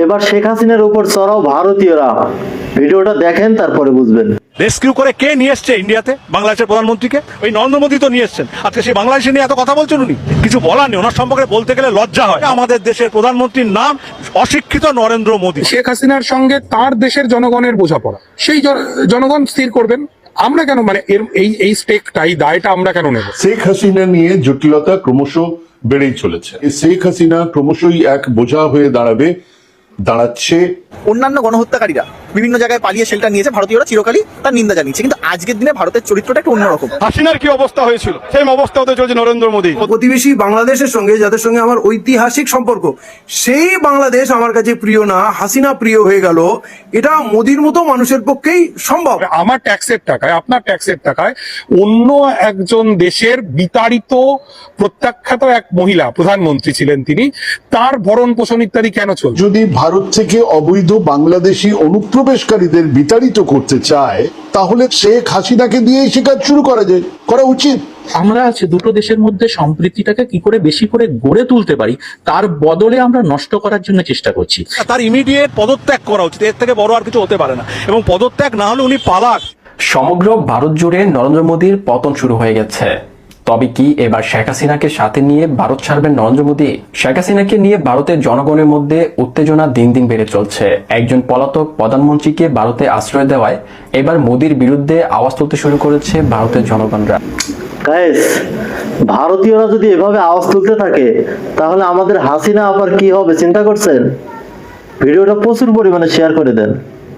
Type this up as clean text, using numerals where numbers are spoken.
এবার শেখ হাসিনার উপর চড়াও ভারতীয়রা। ভিডিওটা দেখেন, তারপরে বুঝবেন। রেস্কিউ করে কে নিয়ে এসছে ইন্ডিয়াতে বাংলাদেশের প্রধানমন্ত্রীকে? ওই নরেন্দ্র মোদী তো নিয়ে এসছেন। আজকে সেই বাংলাদেশে নিয়ে এত কথা বলছেন উনি, কিছু বলার নেই। ওনার সম্পর্কে বলতে গেলে লজ্জা হয়। আমাদের দেশের প্রধানমন্ত্রীর নাম অশিক্ষিত নরেন্দ্র মোদী। শেখ হাসিনার সঙ্গে তার দেশের জনগণের বোঝাপড়া, সেই জনগণ স্থির করবেন। আমরা কেন মানে এই স্টেকটা, এই দায়টা আমরা কেন নেব? শেখ হাসিনা নিয়ে জটিলতা ক্রমশ বেড়েই চলেছে। শেখ হাসিনা ক্রমশই এক বোঝা হয়ে দাঁড়াচ্ছে। অন্যান্য গণহত্যাকারীরা বিভিন্ন জায়গায় পালিয়ে শেল্টার নিয়েছে, ভারতীয়রা চিরকালই তার নিন্দা জানিয়েছে। কিন্তু আজকের দিনে ভারতের চরিত্রটা একটু অন্যরকম। হাসিনার কি অবস্থা হয়েছিল, সেই অবস্থা হতে চলেছে নরেন্দ্র মোদী। প্রতিবেশী বাংলাদেশের সঙ্গে, যাদের সঙ্গে আমার ঐতিহাসিক সম্পর্ক, সেই বাংলাদেশ আমার কাছে প্রিয় না, হাসিনা প্রিয় হয়ে গেল। এটা মোদির মতো মানুষের পক্ষেই সম্ভব। আমার ট্যাক্সের টাকায়, আপনার ট্যাক্সের টাকায় অন্য একজন দেশের বিতাড়িত প্রত্যাখ্যাত এক মহিলা প্রধানমন্ত্রী ছিলেন, তিনি, তার ভরণ পোষণ ইত্যাদি কেন চলছে? যদি ভারত থেকে অবৈধ বাংলাদেশি অনুপ্রবেশকারীদের বিতাড়িত করতে চায়, তাহলে শেখ হাসিনাকে দিয়েই সে কাজ শুরু করা উচিত। আমরা আছে দুটো দেশের মধ্যে সম্প্রীতিটাকে কি করে বেশি করে গড়ে তুলতে পারি, তার বদলে আমরা নষ্ট করার জন্য চেষ্টা করছি। তার ইমিডিয়েট পদত্যাগ করা উচিত, এর থেকে বড় আর কিছু হতে পারে না। এবং পদত্যাগ না হলে উনি পালাক। সমগ্র ভারত জুড়ে নরেন্দ্র মোদীর পতন শুরু হয়ে গেছে। তবে কি এবার শেখ হাসিনাকে সাথে নিয়ে ভারত ছাড়বেন নরেন্দ্র মোদী? শেখ হাসিনাকে নিয়ে ভারতের জনগণের মধ্যে উত্তেজনা দিন দিন বেড়ে চলছে। একজন পলাতক প্রধানমন্ত্রীকে ভারতে আশ্রয় দেওয়ায় এবার মোদীর বিরুদ্ধে আওয়াজ তুলতে শুরু করেছে ভারতের জনগণরা। গাইস, ভারতীয়রা যদি এভাবে আওয়াজ তুলতে থাকে, তাহলে আমাদের হাসিনা আবার কি হবে চিন্তা করছেন? ভিডিওটা প্রচুর পরিমাণে শেয়ার করে দেন।